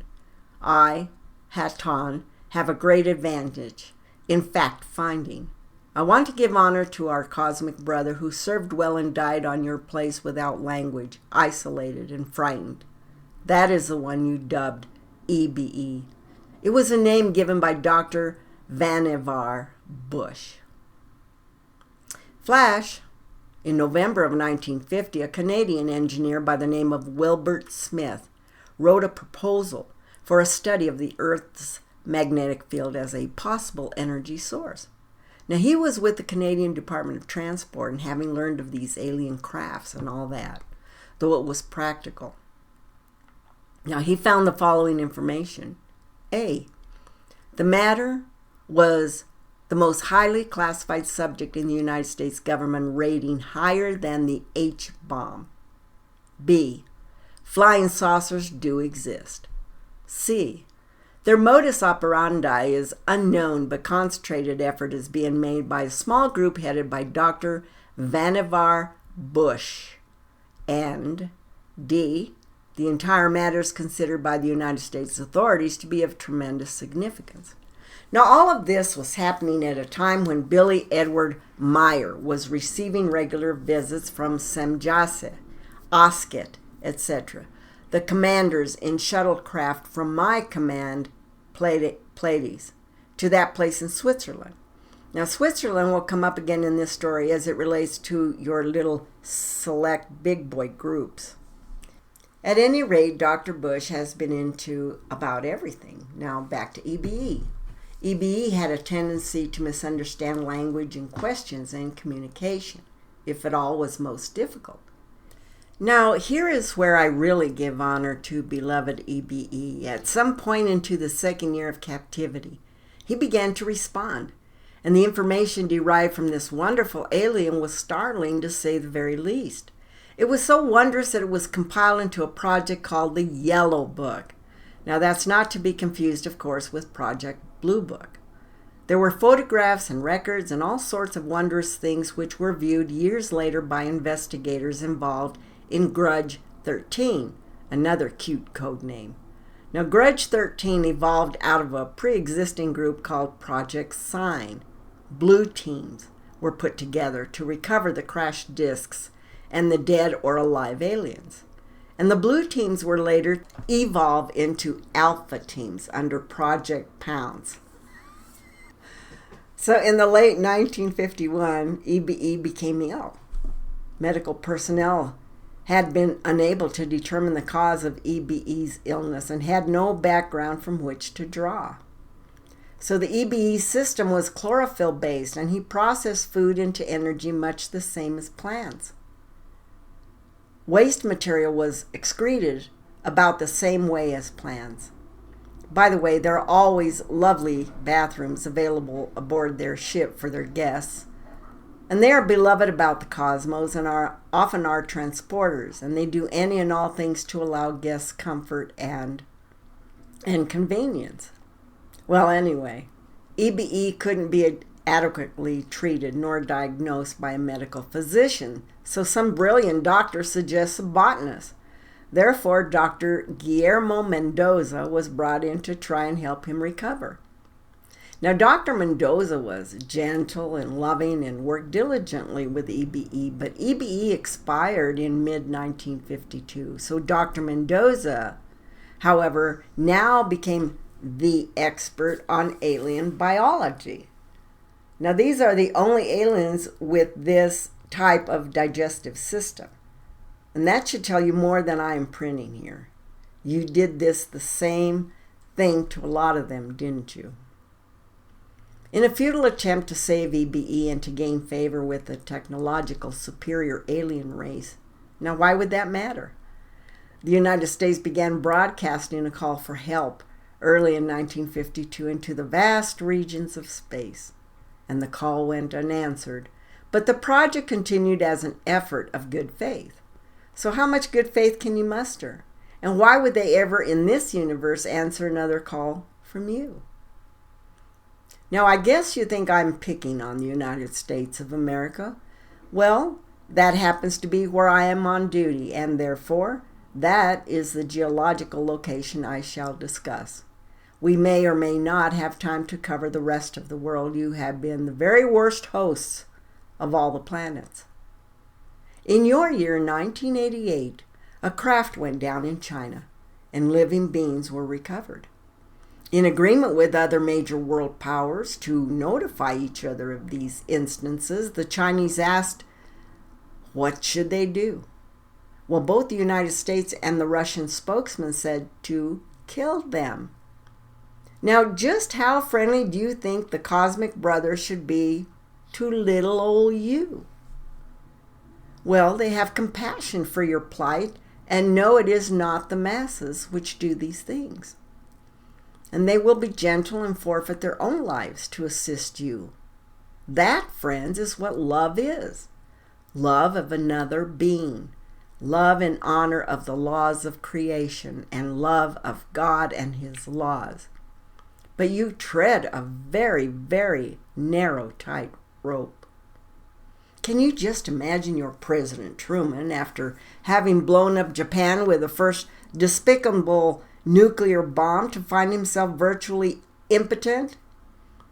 I, Hatton, have a great advantage in fact-finding. I want to give honor to our cosmic brother who served well and died on your place without language, isolated and frightened. That is the one you dubbed EBE. It was a name given by Dr. Vannevar Bush. Flash. In November of 1950, a Canadian engineer by the name of Wilbert Smith wrote a proposal for a study of the Earth's magnetic field as a possible energy source. Now, he was with the Canadian Department of Transport, and having learned of these alien crafts and all that, though it was practical. Now, he found the following information. A. The matter was the most highly classified subject in the United States government, rating higher than the H-bomb. B. Flying saucers do exist. C. Their modus operandi is unknown, but concentrated effort is being made by a small group headed by Dr. Vannevar Bush. And D. The entire matter is considered by the United States authorities to be of tremendous significance. Now, all of this was happening at a time when Billy Edward Meyer was receiving regular visits from Semjase, Osket, etc., the commanders in shuttlecraft from my command, Pleiades, to that place in Switzerland. Now, Switzerland will come up again in this story as it relates to your little select big boy groups. At any rate, Dr. Bush has been into about everything. Now, back to EBE. EBE had a tendency to misunderstand language and questions and communication, if at all was most difficult. Now, here is where I really give honor to beloved EBE. At some point into the second year of captivity, he began to respond, and the information derived from this wonderful alien was startling to say the very least. It was so wondrous that it was compiled into a project called the Yellow Book. Now that's not to be confused, of course, with Project Blue Book. There were photographs and records and all sorts of wondrous things which were viewed years later by investigators involved in Grudge 13, another cute code name. Now Grudge 13 evolved out of a pre-existing group called Project Sign. Blue teams were put together to recover the crashed discs and the dead or alive aliens. And the blue teams were later evolved into alpha teams under Project Pounds. So in the late 1951, EBE became ill. Medical personnel had been unable to determine the cause of EBE's illness and had no background from which to draw. So the EBE system was chlorophyll-based, and he processed food into energy much the same as plants. Waste material was excreted about the same way as plants. By the way, there are always lovely bathrooms available aboard their ship for their guests, and they are beloved about the cosmos and are often our transporters, and they do any and all things to allow guests comfort and convenience. Well, anyway, EBE couldn't be adequately treated nor diagnosed by a medical physician, so some brilliant doctor suggests a botanist. Therefore, Dr. Guillermo Mendoza was brought in to try and help him recover. Now, Dr. Mendoza was gentle and loving and worked diligently with EBE, but EBE expired in mid-1952. So Dr. Mendoza, however, now became the expert on alien biology. Now, these are the only aliens with this type of digestive system. And that should tell you more than I am printing here. You did the same thing to a lot of them, didn't you? In a futile attempt to save EBE and to gain favor with the technological superior alien race. Now, why would that matter? The United States began broadcasting a call for help early in 1952 into the vast regions of space, and the call went unanswered. But the project continued as an effort of good faith. So how much good faith can you muster? And why would they ever in this universe answer another call from you? Now, I guess you think I'm picking on the United States of America. Well, that happens to be where I am on duty, and therefore, that is the geological location I shall discuss. We may or may not have time to cover the rest of the world. You have been the very worst hosts of all the planets. In your year 1988, a craft went down in China, and living beings were recovered. In agreement with other major world powers to notify each other of these instances, the Chinese asked, what should they do? Well, both the United States and the Russian spokesman said to kill them. Now, just how friendly do you think the cosmic brothers should be to little old you? Well, they have compassion for your plight and know it is not the masses which do these things. And they will be gentle and forfeit their own lives to assist you. That, friends, is what love is. Love of another being. Love in honor of the laws of creation and love of God and his laws. But you tread a very, very narrow tightrope. Can you just imagine your President Truman, after having blown up Japan with the first despicable nuclear bomb, to find himself virtually impotent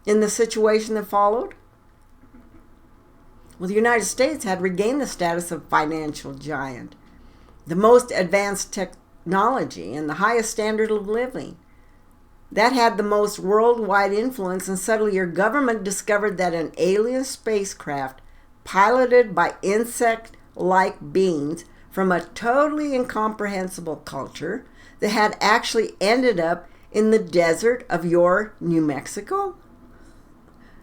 in the situation that followed? Well, the United States had regained the status of financial giant, the most advanced technology, and the highest standard of living. That had the most worldwide influence, and suddenly your government discovered that an alien spacecraft piloted by insect-like beings from a totally incomprehensible culture that had actually ended up in the desert of your New Mexico?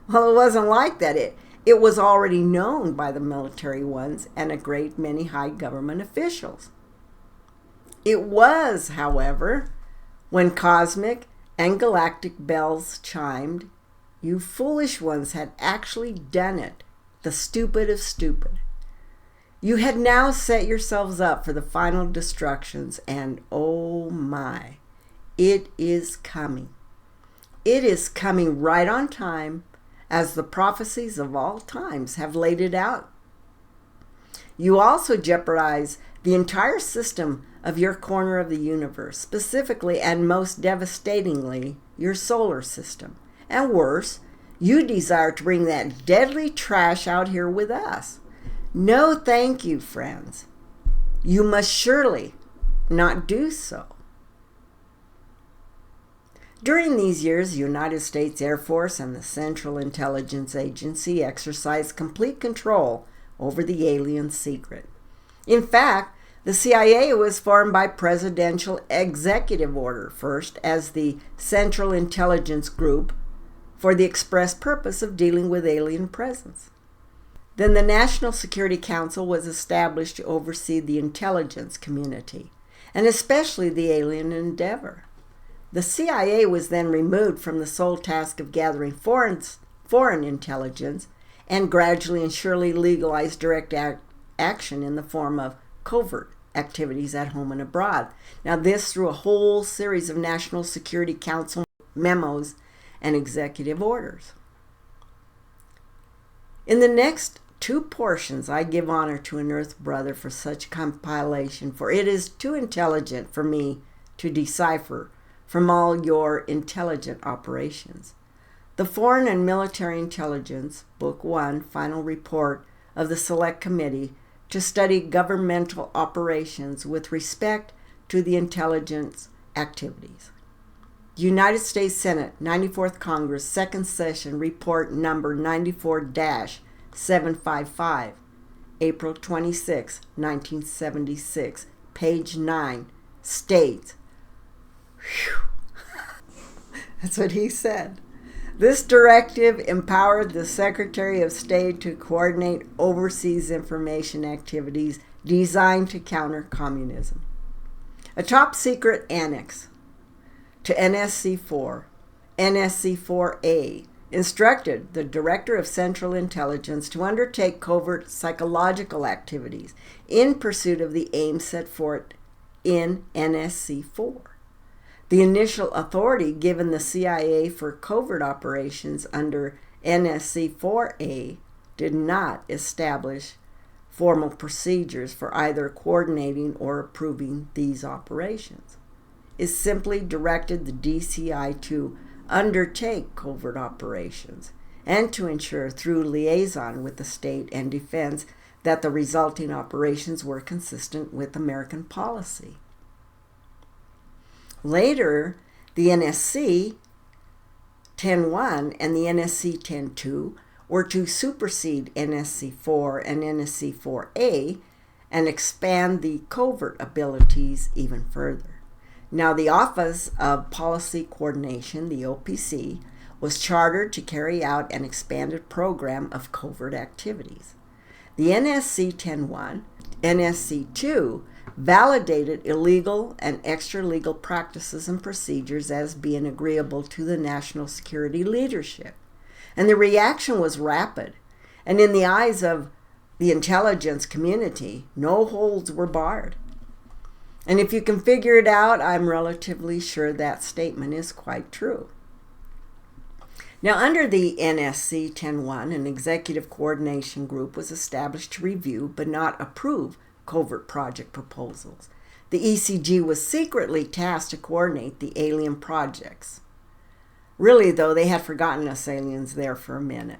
Well, it wasn't like that. It was already known by the military ones and a great many high government officials. It was, however, when cosmic and galactic bells chimed, you foolish ones had actually done it, the stupid of stupid. You had now set yourselves up for the final destructions, and oh my, it is coming. It is coming right on time, as the prophecies of all times have laid it out. You also jeopardize the entire system of your corner of the universe, specifically and most devastatingly, your solar system. And worse, you desire to bring that deadly trash out here with us. No, thank you, friends. You must surely not do so. During these years, the United States Air Force and the Central Intelligence Agency exercised complete control over the alien secret. In fact, the CIA was formed by presidential executive order, first as the Central Intelligence Group for the express purpose of dealing with alien presence. Then the National Security Council was established to oversee the intelligence community, and especially the alien endeavor. The CIA was then removed from the sole task of gathering foreign intelligence and gradually and surely legalized direct action in the form of covert activities at home and abroad. Now this through a whole series of National Security Council memos and executive orders. In the next two portions, I give honor to an earth brother for such compilation, for it is too intelligent for me to decipher from all your intelligent operations. The Foreign and Military Intelligence, Book 1, Final Report of the Select Committee to study governmental operations with respect to the intelligence activities. United States Senate, 94th Congress, Second Session, Report Number 94-755, April 26, 1976, page 9, states, that's what he said. This directive empowered the Secretary of State to coordinate overseas information activities designed to counter communism. A top-secret annex to NSC-4, NSC-4A, instructed the Director of Central Intelligence to undertake covert psychological activities in pursuit of the aims set forth in NSC-4. The initial authority given the CIA for covert operations under NSC-4A did not establish formal procedures for either coordinating or approving these operations. It simply directed the DCI to undertake covert operations and to ensure through liaison with the state and defense that the resulting operations were consistent with American policy. Later, the NSC 10-1 and the NSC 10-2 were to supersede NSC-4 and NSC-4A and expand the covert abilities even further. Now, the Office of Policy Coordination, the OPC, was chartered to carry out an expanded program of covert activities. The NSC 10-1, NSC 2 validated illegal and extra-legal practices and procedures as being agreeable to the national security leadership. And the reaction was rapid. And in the eyes of the intelligence community, no holds were barred. And if you can figure it out, I'm relatively sure that statement is quite true. Now, under the NSC 10-1, an executive coordination group was established to review but not approve covert project proposals. The ECG was secretly tasked to coordinate the alien projects. Really, though, they had forgotten us aliens there for a minute.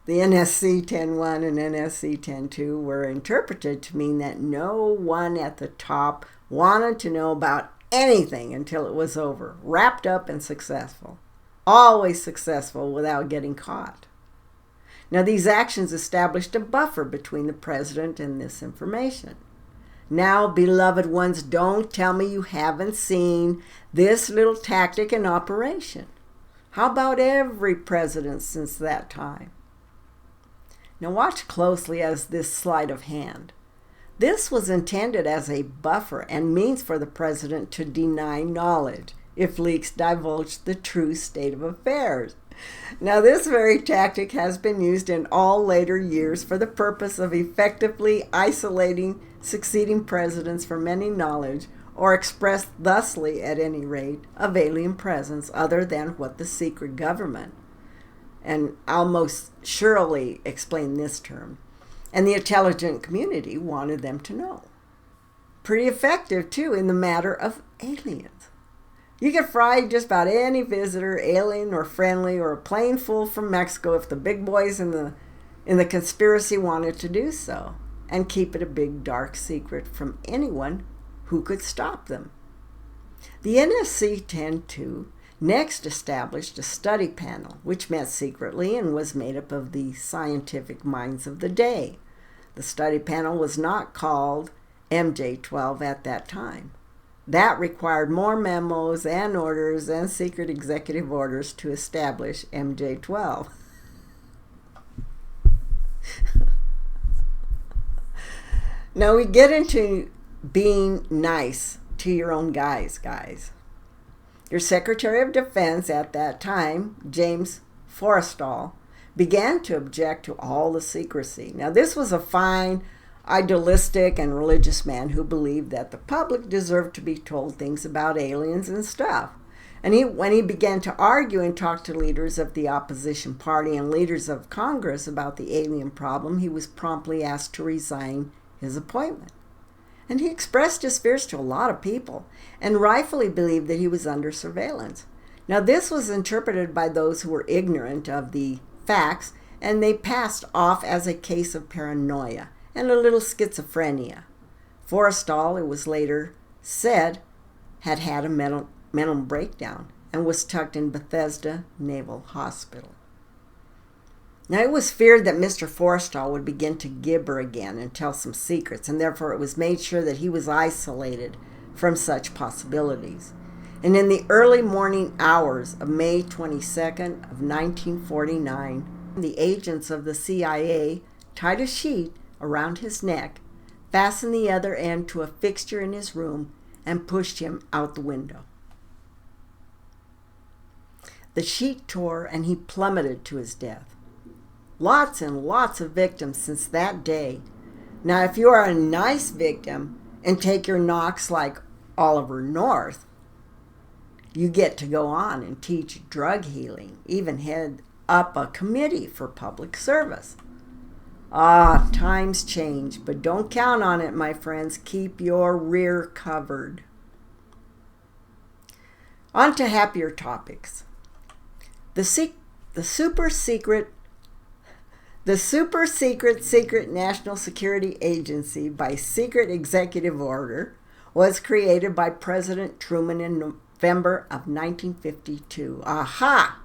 The NSC 10-1 and NSC 10-2 were interpreted to mean that no one at the top wanted to know about anything until it was over, wrapped up and successful. Always successful without getting caught. Now, these actions established a buffer between the president and this information. Now, beloved ones, don't tell me you haven't seen this little tactic in operation. How about every president since that time? Now, watch closely as this sleight of hand. This was intended as a buffer and means for the president to deny knowledge. if leaks divulged the true state of affairs. Now, this very tactic has been used in all later years for the purpose of effectively isolating succeeding presidents from any knowledge, or expressed thusly, at any rate, of alien presence other than what the secret government, and I'll most surely explain this term, and the intelligent community wanted them to know. Pretty effective, too, in the matter of aliens. You could fry just about any visitor, alien or friendly, or a plain fool from Mexico if the big boys in the conspiracy wanted to do so, and keep it a big dark secret from anyone who could stop them. The NSC 10-2 next established a study panel, which met secretly and was made up of the scientific minds of the day. The study panel was not called MJ-12 at that time. That required more memos and orders and secret executive orders to establish MJ-12. Now we get into being nice to your own guys. Your Secretary of Defense at that time, James Forrestal, began to object to all the secrecy. Now this was a fine, idealistic, and religious man who believed that the public deserved to be told things about aliens and stuff. And when he began to argue and talk to leaders of the opposition party and leaders of Congress about the alien problem, he was promptly asked to resign his appointment. And he expressed his fears to a lot of people and rightfully believed that he was under surveillance. Now this was interpreted by those who were ignorant of the facts, and they passed off as a case of paranoia and a little schizophrenia. Forrestal, it was later said, had had a mental breakdown and was tucked in Bethesda Naval Hospital. Now, it was feared that Mr. Forrestal would begin to gibber again and tell some secrets, and therefore it was made sure that he was isolated from such possibilities. And in the early morning hours of May 22nd of 1949, the agents of the CIA tied a sheet around his neck, fastened the other end to a fixture in his room, and pushed him out the window. The sheet tore and he plummeted to his death. Lots and lots of victims since that day. Now, if you are a nice victim and take your knocks like Oliver North, you get to go on and teach drug healing, even head up a committee for public service. Times change, but don't count on it, my friends. Keep your rear covered. On to happier topics. The super secret National Security Agency, by secret executive order, was created by President Truman in November of 1952. Aha!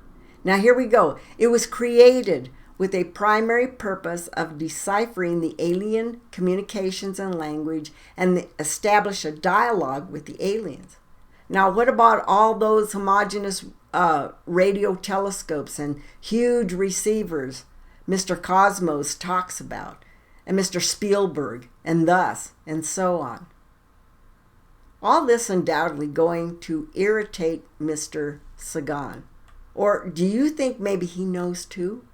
Now here we go. It was created with a primary purpose of deciphering the alien communications and language and establish a dialogue with the aliens. Now, what about all those homogeneous radio telescopes and huge receivers Mr. Cosmos talks about, and Mr. Spielberg, and thus, and so on? All this undoubtedly going to irritate Mr. Sagan. Or do you think maybe he knows too?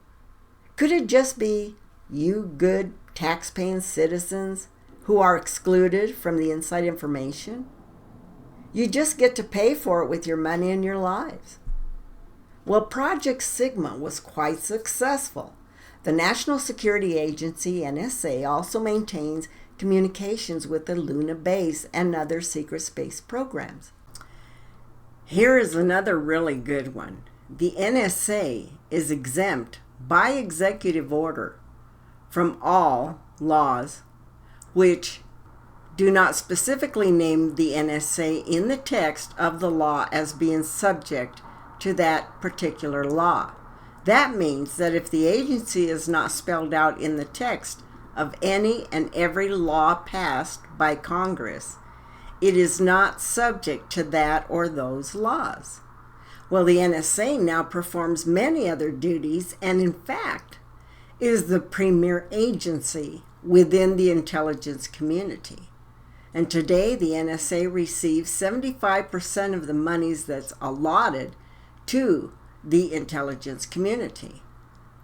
Could it just be you good tax-paying citizens who are excluded from the inside information? You just get to pay for it with your money and your lives. Well, Project Sigma was quite successful. The National Security Agency, NSA, also maintains communications with the Luna base and other secret space programs. Here is another really good one. The NSA is exempt by executive order from all laws which do not specifically name the NSA in the text of the law as being subject to that particular law. That means that if the agency is not spelled out in the text of any and every law passed by Congress, it is not subject to that or those laws. Well, the NSA now performs many other duties and, in fact, is the premier agency within the intelligence community. And today the NSA receives 75% of the monies that's allotted to the intelligence community.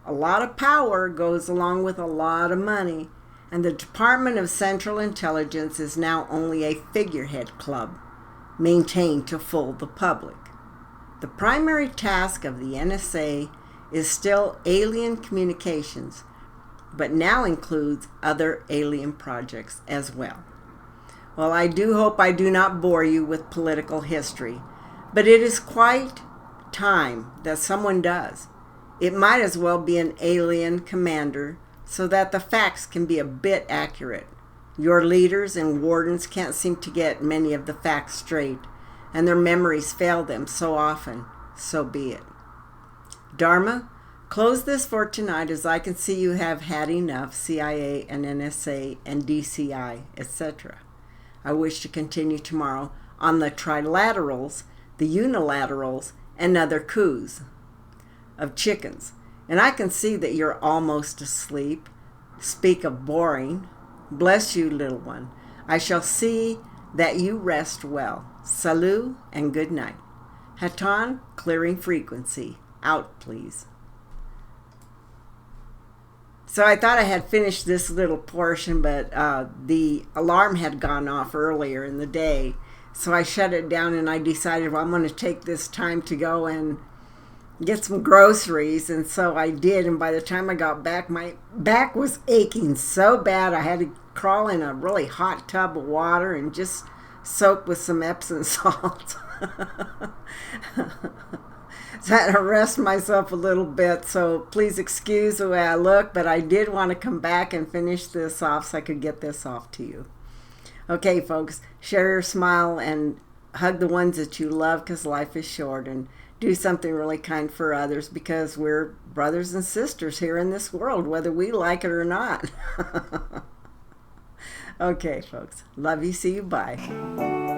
A lot of power goes along with a lot of money, and the Department of Central Intelligence is now only a figurehead club, maintained to fool the public. The primary task of the NSA is still alien communications, but now includes other alien projects as well. Well, I do hope I do not bore you with political history, but it is quite time that someone does. It might as well be an alien commander so that the facts can be a bit accurate. Your leaders and wardens can't seem to get many of the facts straight, and their memories fail them so often. So be it. Dharma, close this for tonight, as I can see you have had enough CIA and NSA and DCI, etc. I wish to continue tomorrow on the trilaterals, the unilaterals, and other coups of chickens. And I can see that you're almost asleep. Speak of boring. Bless you, little one. I shall see that you rest well. Salut and good night. Hatan, clearing frequency. Out, please. So I thought I had finished this little portion, but the alarm had gone off earlier in the day. So I shut it down and I decided, well, I'm going to take this time to go and get some groceries. And so I did. And by the time I got back, my back was aching so bad I had to crawl in a really hot tub of water and just soak with some Epsom salt. So I had to rest myself a little bit, so please excuse the way I look, but I did want to come back and finish this off so I could get this off to you. Okay, folks, share your smile and hug the ones that you love, because life is short, and do something really kind for others, because we're brothers and sisters here in this world, whether we like it or not. Okay, folks, love you, see you, bye.